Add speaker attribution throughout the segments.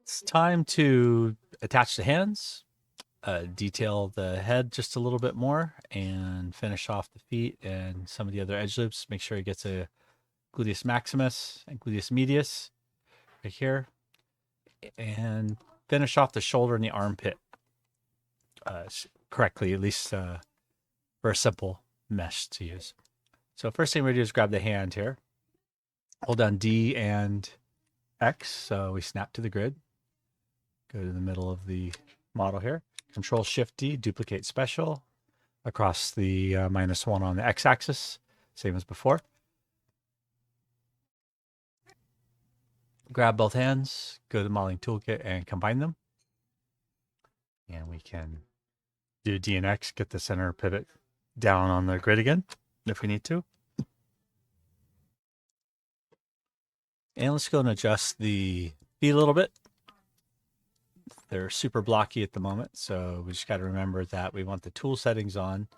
Speaker 1: It's time to attach the hands, detail the head just a little bit more, and finish off the feet and some of the other edge loops. Make sure it gets a gluteus maximus and gluteus medius right here, and finish off the shoulder and the armpit correctly, at least for a simple mesh to use. So first thing we're gonna do is grab the hand here, hold down D and X, so we snap to the grid. Go to the middle of the model here. Control Shift D, duplicate special across the -1 on the x-axis, same as before. Grab both hands, go to the modeling toolkit and combine them. And we can do D and X, get the center pivot down on the grid again if we need to. And let's go and adjust the feet a little bit. They're super blocky at the moment, so we just got to remember that we want the tool settings on,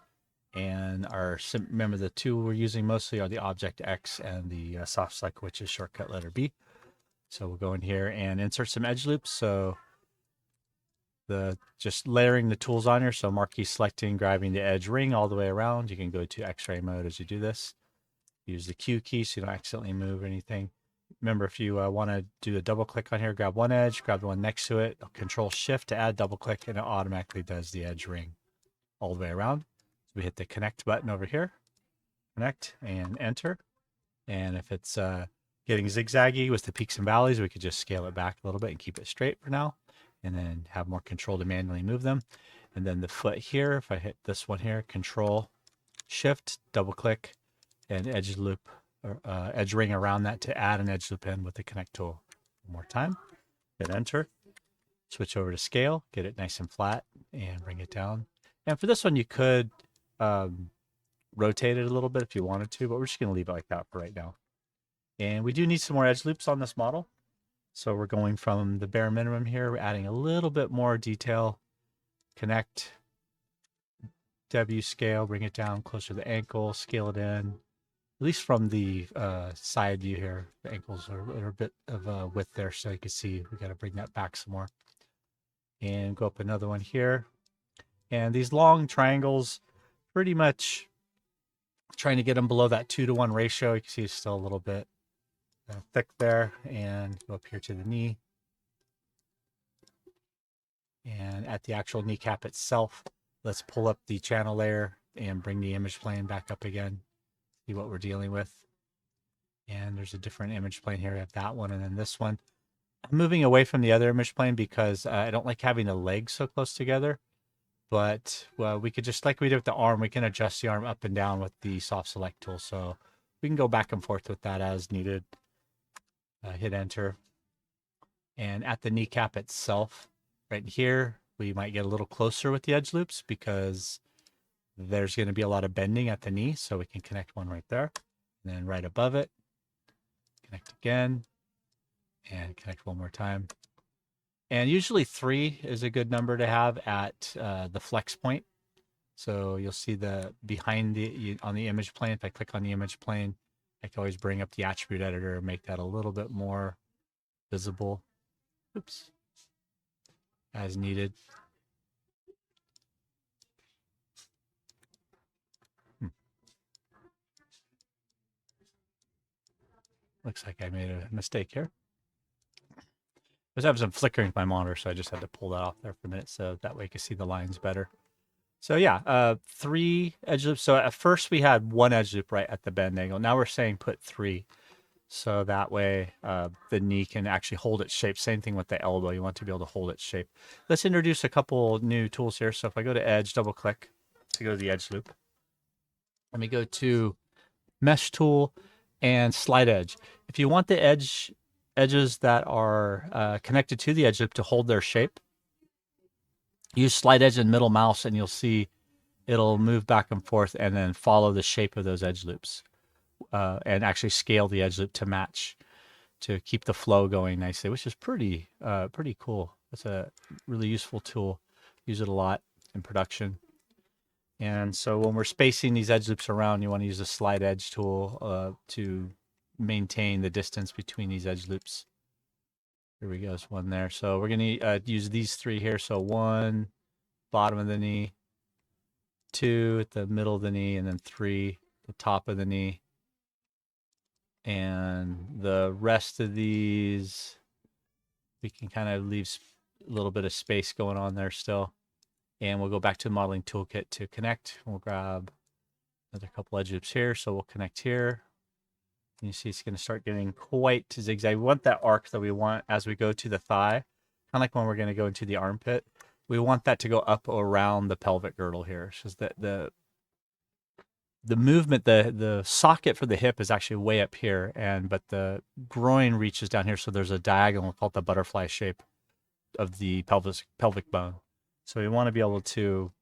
Speaker 1: and remember the two we're using mostly are the Object X and the soft select, which is shortcut letter B. So we'll go in here and insert some edge loops. So just layering the tools on here. So marquee selecting, grabbing the edge ring all the way around. You can go to X-ray mode as you do this. Use the Q key so you don't accidentally move anything. Remember, if you want to do a double click on here, grab one edge, grab the one next to it, Control Shift to add double click, and it automatically does the edge ring all the way around. So we hit the connect button over here, connect and enter. And if it's getting zigzaggy with the peaks and valleys, we could just scale it back a little bit and keep it straight for now, and then have more control to manually move them. And then the foot here, if I hit this one here, Control Shift, double click, and edge loop, edge ring around that to add an edge loop in with the connect tool. One more time, hit enter, switch over to scale, get it nice and flat, and bring it down. And for this one, you could rotate it a little bit if you wanted to, but we're just going to leave it like that for right now. And we do need some more edge loops on this model. So we're going from the bare minimum here. We're adding a little bit more detail. Connect, W scale, bring it down closer to the ankle, scale it in. At least from the side view here, the ankles are a bit of width there, so you can see we got to bring that back some more. And go up another one here. And these long triangles, pretty much trying to get them below that 2-to-1 ratio. You can see it's still a little bit thick there. And go up here to the knee. And at the actual kneecap itself, let's pull up the channel layer and bring the image plane back up again. See what we're dealing with. And there's a different image plane here. I have that one and then this one. I'm moving away from the other image plane because I don't like having the legs so close together. But we could just, like we did with the arm, we can adjust the arm up and down with the soft select tool. So we can go back and forth with that as needed. Hit enter. And at the kneecap itself, right here, we might get a little closer with the edge loops because there's going to be a lot of bending at the knee. So we can connect one right there. And then right above it, connect again. And connect one more time. And usually 3 is a good number to have at the flex point. So you'll see the behind on the image plane. If I click on the image plane, I can always bring up the attribute editor and make that a little bit more visible. Oops. As needed. Looks like I made a mistake here. I was having some flickering with my monitor, so I just had to pull that off there for a minute so that way you can see the lines better. So yeah, 3 edge loops. So at first we had 1 edge loop right at the bend angle. Now we're saying put 3. So that way the knee can actually hold its shape. Same thing with the elbow. You want to be able to hold its shape. Let's introduce a couple new tools here. So if I go to edge, double click to go to the edge loop. Let me go to mesh tool and slide edge. If you want the edges that are connected to the edge loop to hold their shape, use slide edge and middle mouse and you'll see it'll move back and forth and then follow the shape of those edge loops and actually scale the edge loop to match to keep the flow going nicely, which is pretty cool. It's a really useful tool. Use it a lot in production. And so when we're spacing these edge loops around, you want to use the slide edge tool to maintain the distance between these edge loops. Here we go, there's one there. So we're gonna use these three here. So 1, bottom of the knee, 2 at the middle of the knee, and then 3, the top of the knee. And the rest of these, we can kind of leave a little bit of space going on there still. And we'll go back to the modeling toolkit to connect. We'll grab another couple edge loops here. So we'll connect here. And you see it's going to start getting quite zigzag. We want that arc that we want as we go to the thigh, kind of like when we're going to go into the armpit. We want that to go up around the pelvic girdle here. So that the movement, the socket for the hip is actually way up here, but the groin reaches down here. So there's a diagonal called the butterfly shape of the pelvic bone. So we want to be able to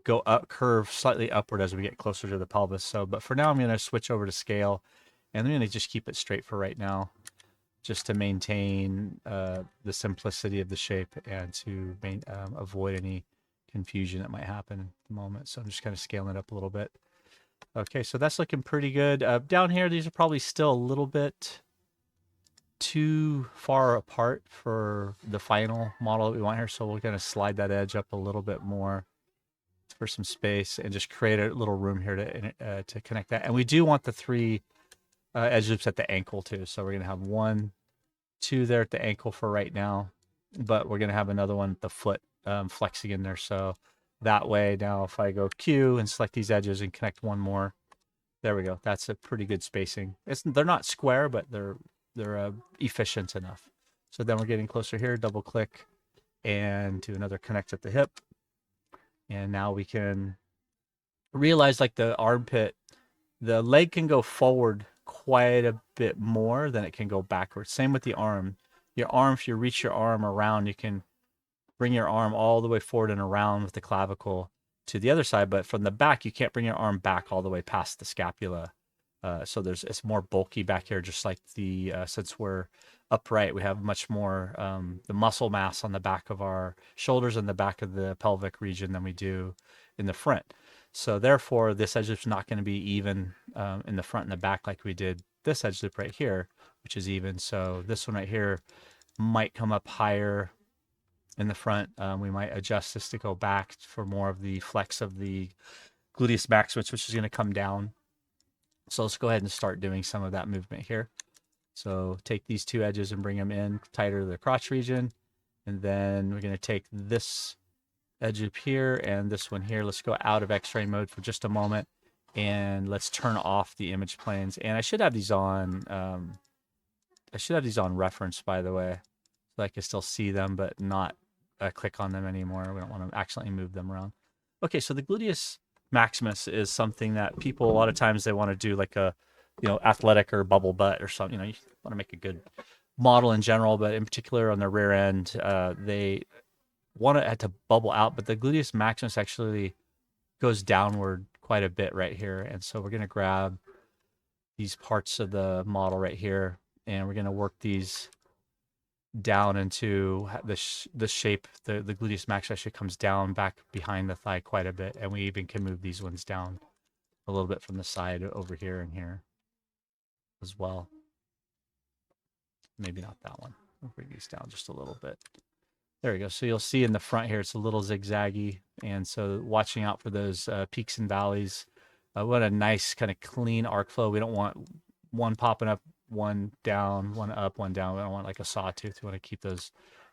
Speaker 1: go up, curve slightly upward as we get closer to the pelvis. So, but for now, I'm going to switch over to scale, and I'm going to just keep it straight for right now, just to maintain the simplicity of the shape and to avoid any confusion that might happen at the moment. So I'm just kind of scaling it up a little bit. Okay, so that's looking pretty good. Down here, these are probably still a little bit too far apart for the final model that we want here. So we're going to slide that edge up a little bit more for some space and just create a little room here to connect that. And we do want the 3 edge loops at the ankle too. So we're going to have 1, 2 there at the ankle for right now, but we're going to have another one at the foot flexing in there. So that way now if I go Q and select these edges and connect one more, there we go. That's a pretty good spacing. They're not square, but they're efficient enough. So then we're getting closer here, double click and do another connect at the hip. And now we can realize like the armpit, the leg can go forward quite a bit more than it can go backwards. Same with the arm. Your arm, if you reach your arm around, you can bring your arm all the way forward and around with the clavicle to the other side, but from the back, you can't bring your arm back all the way past the scapula. So it's more bulky back here, just like since we're upright, we have much more the muscle mass on the back of our shoulders and the back of the pelvic region than we do in the front. So therefore, this edge loop is not going to be even in the front and the back like we did this edge loop right here, which is even. So this one right here might come up higher in the front. We might adjust this to go back for more of the flex of the gluteus maximus, which is going to come down. So let's go ahead and start doing some of that movement here. So take these 2 edges and bring them in tighter to the crotch region. And then we're going to take this edge up here and this one here. Let's go out of X-ray mode for just a moment. And let's turn off the image planes. And I should have these on, reference, by the way, so I can still see them, but not click on them anymore. We don't want to accidentally move them around. Okay, so the gluteus maximus is something that people a lot of times they want to do like a athletic or bubble butt or something. You want to make a good model in general, but in particular on the rear end, they want it to bubble out, but the gluteus maximus actually goes downward quite a bit right here. And so we're going to grab these parts of the model right here, and we're going to work these down into the shape. The gluteus maximus actually comes down back behind the thigh quite a bit, and we even can move these ones down a little bit from the side over here and here as well. Maybe not that one. We'll bring these down just a little bit. There we go. So you'll see in the front here, it's a little zigzaggy, and so watching out for those peaks and valleys. What a nice kind of clean arc flow. We don't want one popping up, one down, one up, one down. We don't want like a sawtooth. We want to keep those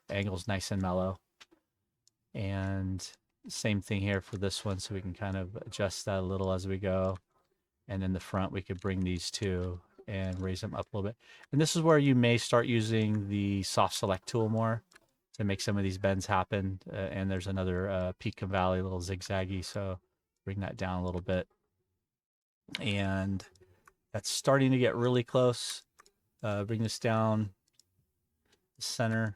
Speaker 1: angles nice and mellow. And same thing here for this one, so we can kind of adjust that a little as we go. And in the front, we could bring these 2 and raise them up a little bit. And this is where you may start using the soft select tool more to make some of these bends happen. And there's another peak and valley, a little zigzaggy, so bring that down a little bit. And that's starting to get really close. Bring this down the center,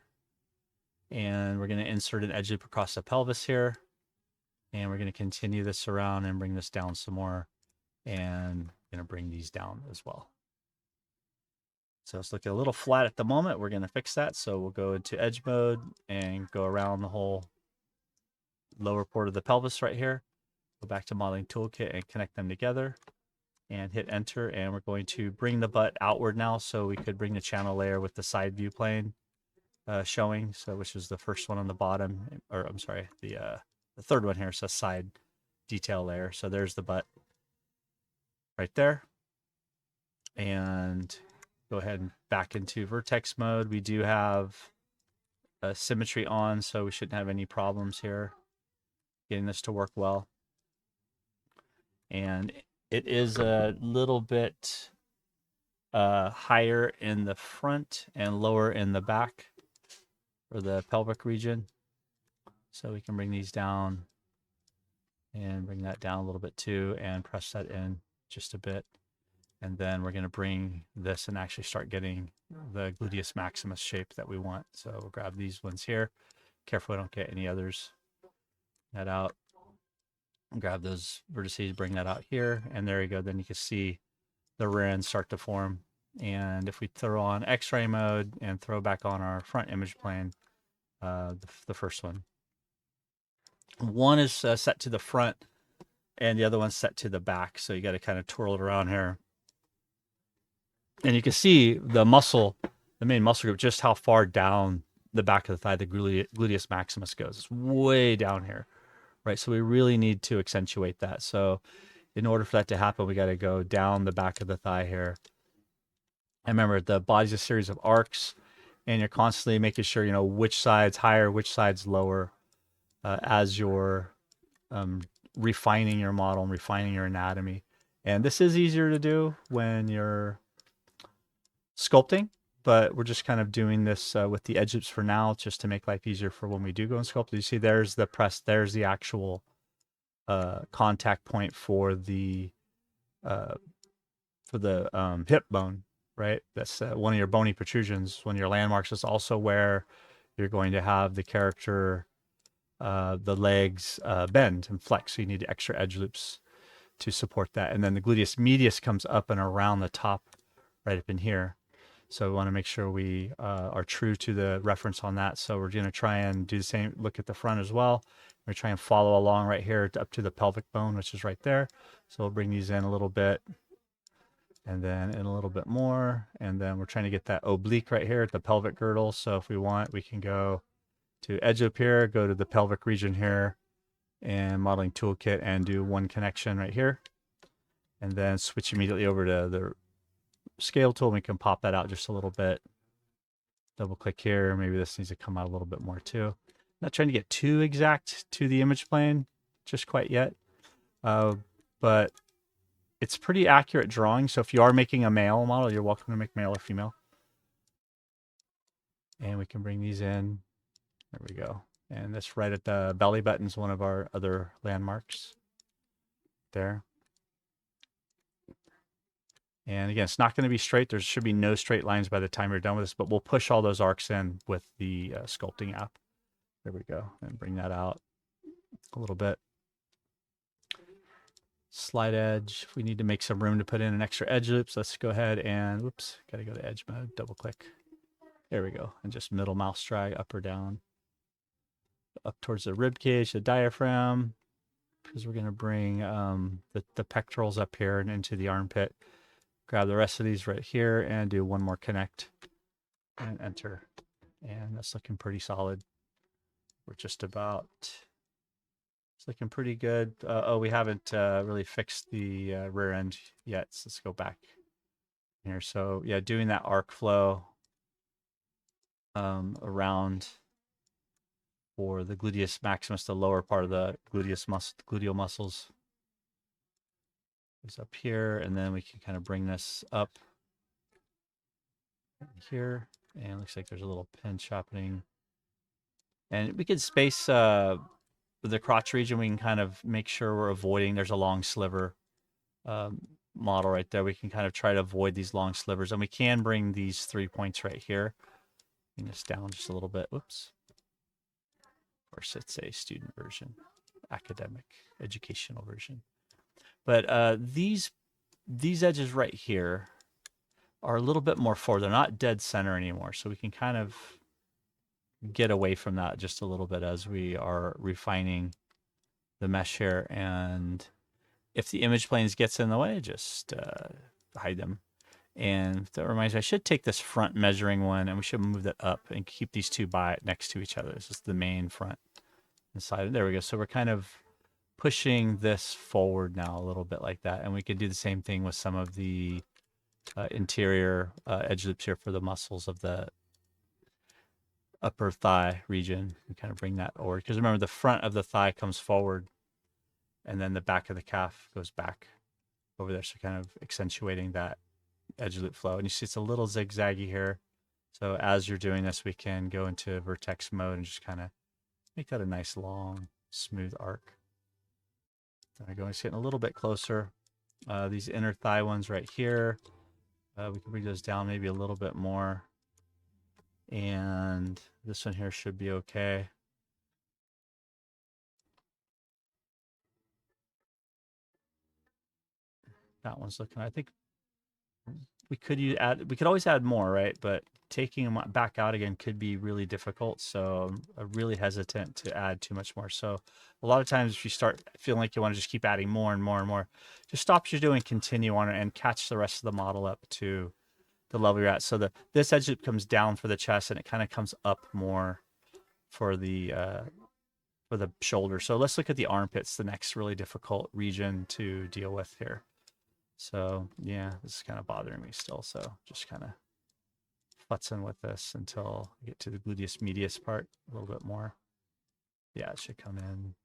Speaker 1: and we're going to insert an edge loop across the pelvis here, and we're going to continue this around and bring this down some more, and going to bring these down as well. So it's looking a little flat at the moment. We're going to fix that. So we'll go into edge mode and go around the whole lower part of the pelvis right here. Go back to modeling toolkit and connect them together and hit enter. And we're going to bring the butt outward now, so we could bring the channel layer with the side view plane showing, so which is the first one on the bottom, or I'm sorry, the third one here, so side detail layer. So there's the butt right there. And go ahead and back into vertex mode. We do have symmetry on, so we shouldn't have any problems here getting this to work well. And it is a little bit higher in the front and lower in the back, or the pelvic region. So we can bring these down and bring that down a little bit too, and press that in just a bit. And then we're going to bring this and actually start getting the gluteus maximus shape that we want. So we'll grab these ones here. Careful I don't get any others. That out. Grab those vertices, bring that out here, and there you go. Then you can see the rear end start to form. And if we throw on X-ray mode and throw back on our front image plane, the first one. One is set to the front, and the other one's set to the back. So you got to kind of twirl it around here. And you can see the muscle, the main muscle group, just how far down the back of the thigh the gluteus maximus goes. It's way down here, right? So we really need to accentuate that. So in order for that to happen, we got to go down the back of the thigh here. And remember, the body's a series of arcs, and you're constantly making sure you know which side's higher, which side's lower, as you're refining your model and refining your anatomy. And this is easier to do when you're sculpting, but we're just kind of doing this with the edge loops for now, just to make life easier for when we do go and sculpt. You see there's the press, there's the actual contact point for the hip bone, right? That's one of your bony protrusions. One of your landmarks is also where you're going to have the character, the legs bend and flex. So you need extra edge loops to support that. And then the gluteus medius comes up and around the top, right up in here. So we want to make sure we are true to the reference on that. So we're going to try and do the same, look at the front as well. We're trying to follow along right here up to the pelvic bone, which is right there. So we'll bring these in a little bit, and then in a little bit more. And then we're trying to get that oblique right here at the pelvic girdle. So if we want, we can go to edge up here, go to the pelvic region here, and modeling toolkit, and do one connection right here. And then switch immediately over to the scale tool. We can pop that out just a little bit. Double click here. Maybe this needs to come out a little bit more too. Not trying to get too exact to the image plane just quite yet, but it's pretty accurate drawing. So if you are making a male model, you're welcome to make male or female. And we can bring these in. There we go. And this right at the belly button is one of our other landmarks there. And again, it's not going to be straight. There should be no straight lines by the time you're done with this, but we'll push all those arcs in with the sculpting app. There we go. And bring that out a little bit. Slide edge. If we need to make some room to put in an extra edge loops, let's go ahead and, whoops, got to go to edge mode, double click. There we go. And just middle mouse drag up or down. Up towards the rib cage, the diaphragm, because we're going to bring the pectorals up here and into the armpit. Grab the rest of these right here and do one more connect and enter. And that's looking pretty solid. We're just about, it's looking pretty good. Oh, we haven't really fixed the rear end yet. So let's go back here. So yeah, doing that arc flow around for the gluteus maximus, the lower part of the gluteal muscles. Is up here, and then we can kind of bring this up here, and it looks like there's a little pinch happening. And we could space the crotch region. We can kind of make sure we're avoiding, there's a long sliver model right there. We can kind of try to avoid these long slivers, and we can bring these 3 points right here. Bring this down just a little bit. Whoops. Of course, it's a student version, academic, educational version. But these edges right here are a little bit more forward. They're not dead center anymore. So we can kind of get away from that just a little bit as we are refining the mesh here. And if the image planes gets in the way, just hide them. And that reminds me, I should take this front measuring one and we should move that up and keep these two next to each other. This is the main front and side. There we go. So we're kind of pushing this forward now a little bit like that. And we could do the same thing with some of the interior edge loops here for the muscles of the upper thigh region. We kind of bring that over because remember the front of the thigh comes forward and then the back of the calf goes back over there. So kind of accentuating that edge loop flow. And you see it's a little zigzaggy here. So as you're doing this, we can go into vertex mode and just kind of make that a nice long smooth arc. There we go. It's getting a little bit closer. These inner thigh ones right here, we can bring those down maybe a little bit more. And this one here should be okay. That one's looking, I think we could always add more, right? But taking them back out again could be really difficult. So I'm really hesitant to add too much more. So a lot of times if you start feeling like you want to just keep adding more and more and more, just stop what you're doing, continue on it, and catch the rest of the model up to the level you're at. So this edge loop comes down for the chest and it kind of comes up more for the shoulder. So let's look at the armpits, the next really difficult region to deal with here. So yeah, this is kind of bothering me still. So just kind of futzing with this until I get to the gluteus medius part a little bit more. Yeah, it should come in.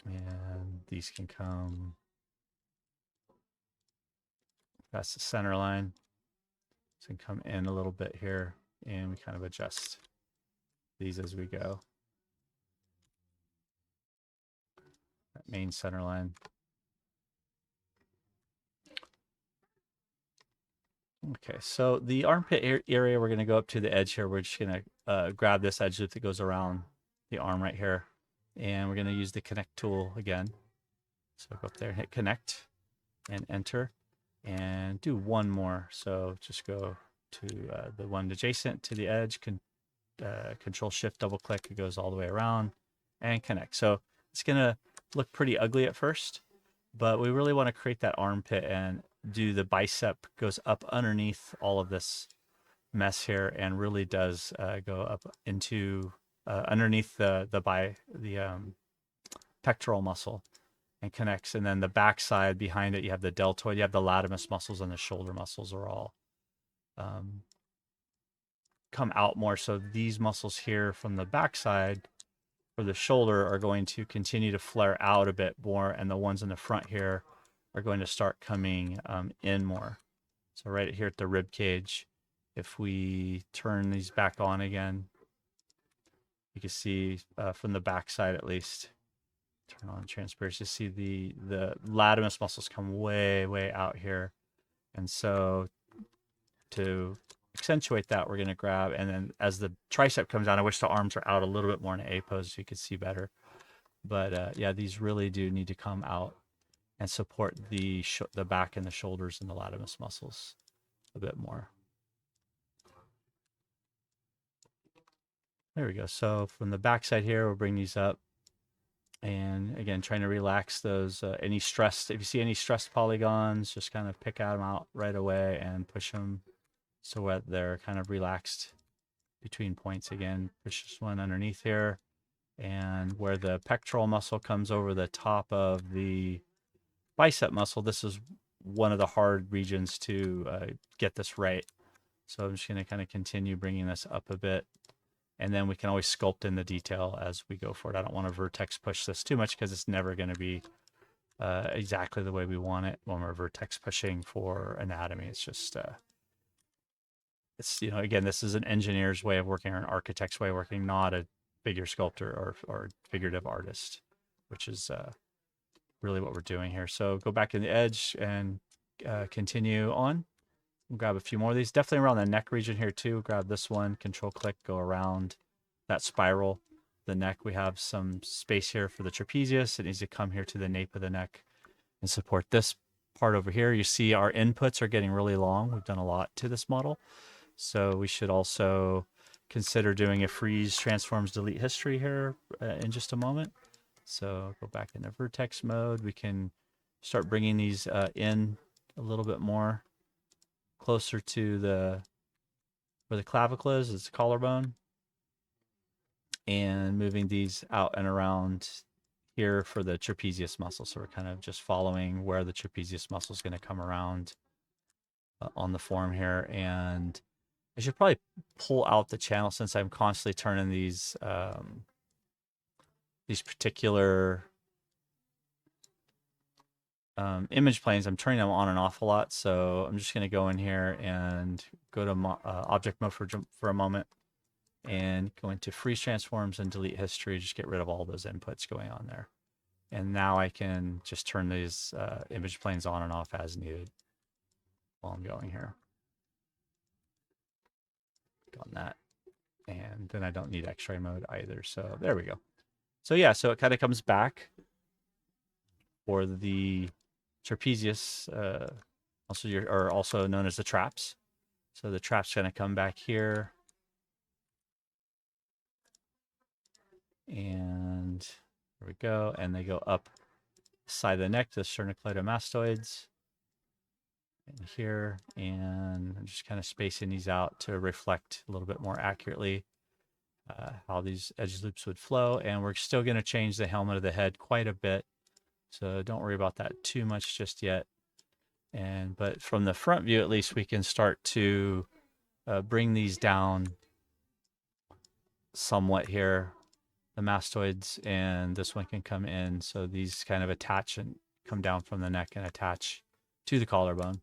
Speaker 1: And these can come past the center line. So can come in a little bit here and we kind of adjust these as we go. That main center line. Okay, so the armpit area, we're going to go up to the edge here. We're just going to grab this edge loop that goes around the arm right here. And we're going to use the connect tool again. So go up there, hit connect and enter and do one more. So just go to the one adjacent to the edge, control shift, double click, it goes all the way around and connect. So it's going to look pretty ugly at first, but we really want to create that armpit and do the bicep goes up underneath all of this mess here and really does go up into underneath the pectoral muscle and connects. And then the back side behind it, you have the deltoid, you have the latimus muscles and the shoulder muscles are all come out more. So these muscles here from the back side for the shoulder are going to continue to flare out a bit more. And the ones in the front here are going to start coming in more. So right here at the rib cage, if we turn these back on again, you can see from the back side at least, turn on transparency, see the latimus muscles come way out here. And so to accentuate that, we're going to grab, and then as the tricep comes down, I wish the arms are out a little bit more in A pose so you could see better. But yeah, these really do need to come out and support the back and the shoulders and the latimus muscles a bit more. There we go. So from the back side here, we'll bring these up. And again, trying to relax those, any stressed, if you see any stressed polygons, just kind of pick them out right away and push them so that they're kind of relaxed between points. Again, push this one underneath here. And where the pectoral muscle comes over the top of the bicep muscle, this is one of the hard regions to get this right. So I'm just going to kind of continue bringing this up a bit. And then we can always sculpt in the detail as we go for it. I don't want to vertex push this too much because it's never going to be exactly the way we want it when we're vertex pushing for anatomy. It's just, it's, you know, again, this is an engineer's way of working or an architect's way of working, not a figure sculptor or figurative artist, which is really what we're doing here. So go back in the edge and continue on. We'll grab a few more of these, definitely around the neck region here too. Grab this one, control click, go around that spiral. The neck, we have some space here for the trapezius. It needs to come here to the nape of the neck and support this part over here. You see our inputs are getting really long. We've done a lot to this model. So we should also consider doing a freeze, transforms, delete history here in just a moment. So go back into vertex mode. We can start bringing these in a little bit more closer to the where the clavicle is, it's the collarbone, and moving these out and around here for the trapezius muscle. So we're kind of just following where the trapezius muscle is going to come around on the form here. And I should probably pull out the channel since I'm constantly turning these particular image planes. I'm turning them on and off a lot. So I'm just going to go in here and go to object mode for a moment and go into freeze transforms and delete history. Just get rid of all those inputs going on there. And now I can just turn these image planes on and off as needed while I'm going here. Click on that. And then I don't need X-ray mode either. So there we go. So yeah, so it kind of comes back for the trapezius, also known as the traps. So the trap's going to come back here. And there we go. And they go up the side of the neck to the sternocleidomastoids. And here, and I'm just kind of spacing these out to reflect a little bit more accurately how these edge loops would flow. And we're still going to change the helmet of the head quite a bit, so don't worry about that too much just yet. But from the front view, at least, we can start to bring these down somewhat here. The mastoids and this one can come in, so these kind of attach and come down from the neck and attach to the collarbone.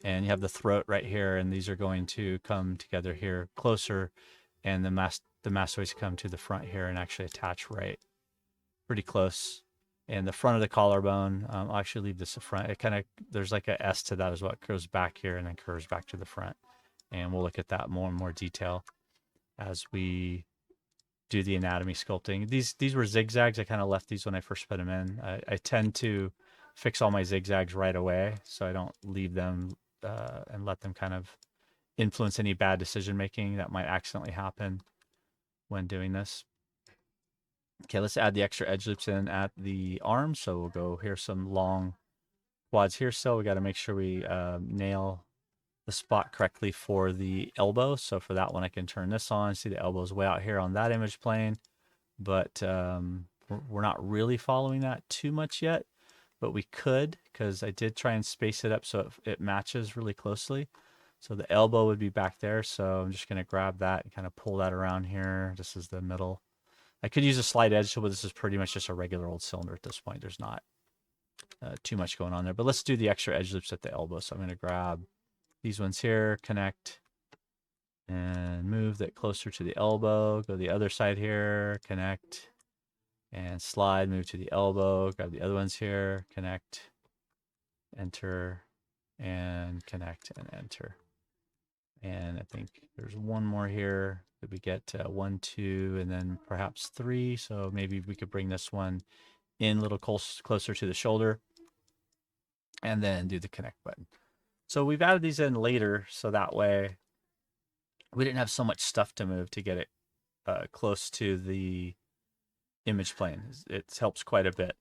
Speaker 1: And you have the throat right here, and these are going to come together here closer, and the mastoids come to the front here and actually attach right pretty close. And the front of the collarbone, I'll actually leave this the front. It kind of, there's like a S to that as well. It goes back here and then curves back to the front. And we'll look at that more and more detail as we do the anatomy sculpting. These were zigzags. I kind of left these when I first put them in. I tend to fix all my zigzags right away, so I don't leave them and let them kind of influence any bad decision making that might accidentally happen when doing this. Okay, let's add the extra edge loops in at the arm. So we'll go here, some long quads here. So we got to make sure we nail the spot correctly for the elbow. So for that one, I can turn this on. See the elbow's way out here on that image plane, but we're not really following that too much yet, but we could, because I did try and space it up so it matches really closely. So the elbow would be back there. So I'm just going to grab that and kind of pull that around here. This is the middle. I could use a slide edge tool, but this is pretty much just a regular old cylinder at this point. There's not too much going on there, but let's do the extra edge loops at the elbow. So I'm going to grab these ones here, connect, and move that closer to the elbow. Go to the other side here, connect, and slide, move to the elbow. Grab the other ones here, connect, enter, and connect, and enter. And I think there's one more here that we get 1, 2, and then perhaps 3. So maybe we could bring this one in a little closer to the shoulder and then do the connect button. So we've added these in later, so that way we didn't have so much stuff to move to get it close to the image plane. It helps quite a bit,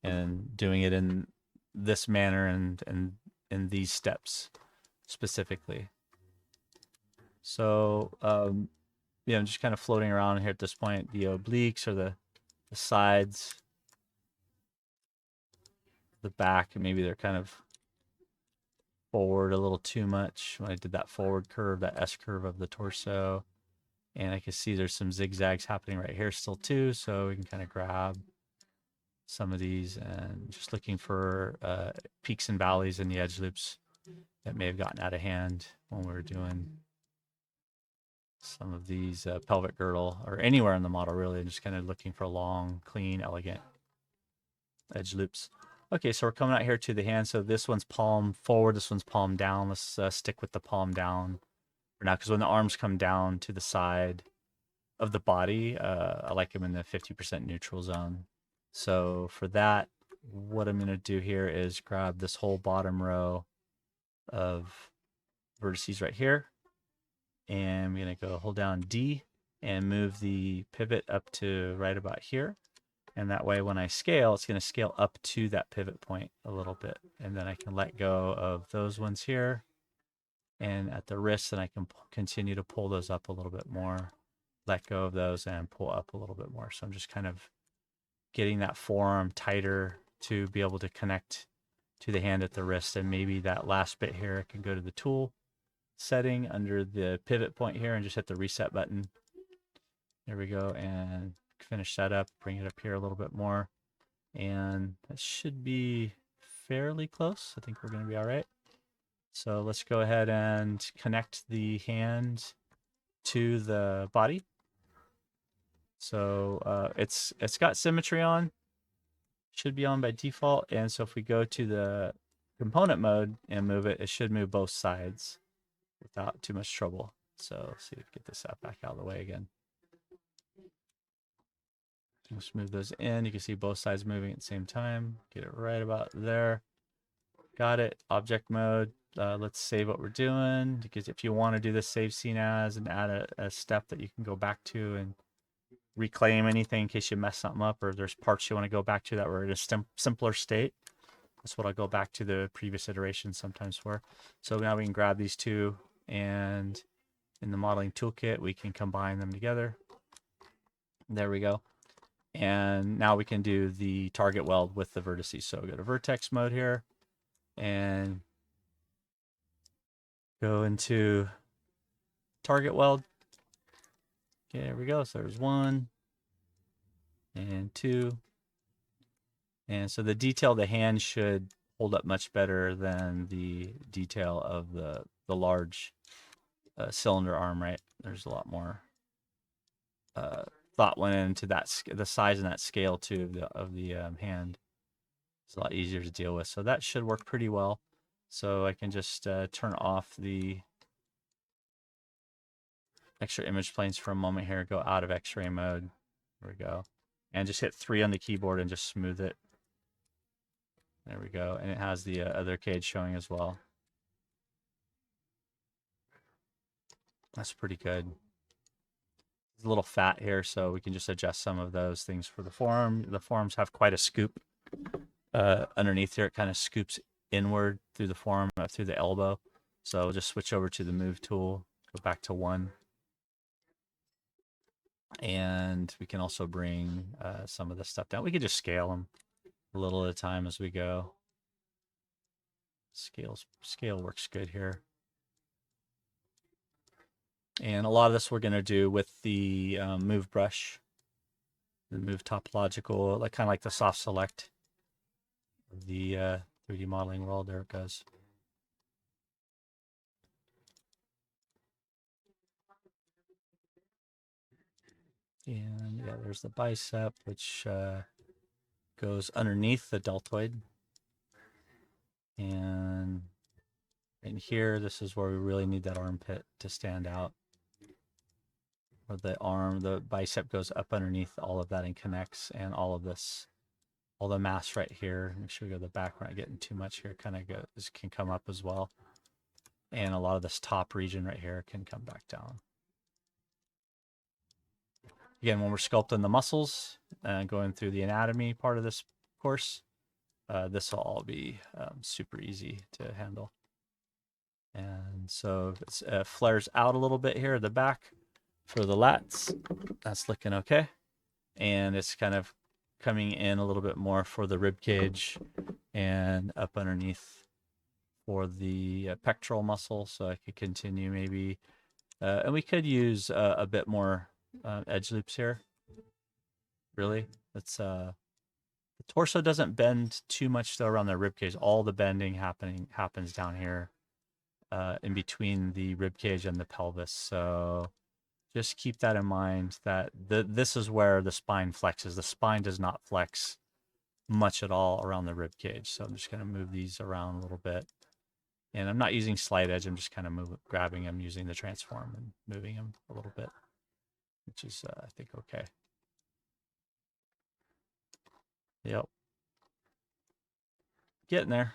Speaker 1: and doing it in this manner and in these steps specifically. So yeah, I'm just kind of floating around here at this point. The obliques or the sides, the back, and maybe they're kind of forward a little too much when I did that forward curve, that S curve of the torso. And I can see there's some zigzags happening right here still too, so we can kind of grab some of these, and just looking for peaks and valleys in the edge loops that may have gotten out of hand when we were doing some of these pelvic girdle or anywhere in the model really, and just kind of looking for long, clean, elegant edge loops. Okay, so we're coming out here to the hand. So this one's palm forward, this one's palm down. Let's stick with the palm down for now, because when the arms come down to the side of the body, I like them in the 50% neutral zone. So for that, what I'm going to do here is grab this whole bottom row of vertices right here, and I'm going to go hold down D and move the pivot up to right about here. And that way when I scale, it's going to scale up to that pivot point a little bit. And then I can let go of those ones here. And at the wrist, then I can continue to pull those up a little bit more, let go of those and pull up a little bit more. So I'm just kind of getting that forearm tighter to be able to connect to the hand at the wrist. And maybe that last bit here, I can go to the tool setting under the pivot point here and just hit the reset button. There we go. And finish that up, bring it up here a little bit more. And that should be fairly close. I think we're going to be all right. So let's go ahead and connect the hand to the body. So it's got symmetry on, should be on by default. And so if we go to the component mode and move it, it should move both sides without too much trouble. So let's see if we get this back out of the way again. Let's move those in. You can see both sides moving at the same time. Get it right about there. Got it. Object mode. Let's save what we're doing, because if you want to do this save scene as and add a step that you can go back to and reclaim anything in case you mess something up, or there's parts you want to go back to that were in a simpler state. That's what I'll go back to the previous iteration sometimes for. So now we can grab these two, and in the modeling toolkit, we can combine them together. There we go. And now we can do the target weld with the vertices. So go to vertex mode here and go into target weld. Okay, there we go. So there's 1 and 2. And so the detail of the hand should hold up much better than the detail of the large cylinder arm, right? There's a lot more thought went into that, the size and that scale too of the hand. It's a lot easier to deal with. So that should work pretty well. So I can just turn off the extra image planes for a moment here, go out of X-ray mode. There we go. And just hit 3 on the keyboard and just smooth it. There we go. And it has the other cage showing as well. That's pretty good. There's a little fat here, so we can just adjust some of those things for the forearm. The forearms have quite a scoop underneath here. It kind of scoops inward through the forearm, through the elbow. So we'll just switch over to the move tool, go back to 1. And we can also bring some of this stuff down. We can just scale them a little at a time as we go. Scale works good here. And a lot of this we're going to do with the move brush, the move topological, like kind of like the soft select of the 3D modeling world. There it goes. And yeah, there's the bicep, which goes underneath the deltoid. And in here, this is where we really need that armpit to stand out. Where the arm, the bicep goes up underneath all of that and connects, and all of this, all the mass right here. Make sure we go to the back. We're not getting too much here. Kind of can come up as well. And a lot of this top region right here can come back down. Again, when we're sculpting the muscles and going through the anatomy part of this course, this will all be super easy to handle. And so it flares out a little bit here at the back for the lats. That's looking okay. And it's kind of coming in a little bit more for the rib cage and up underneath for the pectoral muscle. So I could continue maybe, and we could use a bit more edge loops here. Really, it's the torso doesn't bend too much though around the rib cage. All the bending happens down here in between the rib cage and the pelvis. So just keep that in mind, that this is where the spine flexes. The spine does not flex much at all around the rib cage. So I'm just going to move these around a little bit. And I'm not using slide edge. I'm just kind of grabbing them using the transform and moving them a little bit, which is, I think, okay. Yep. Getting there.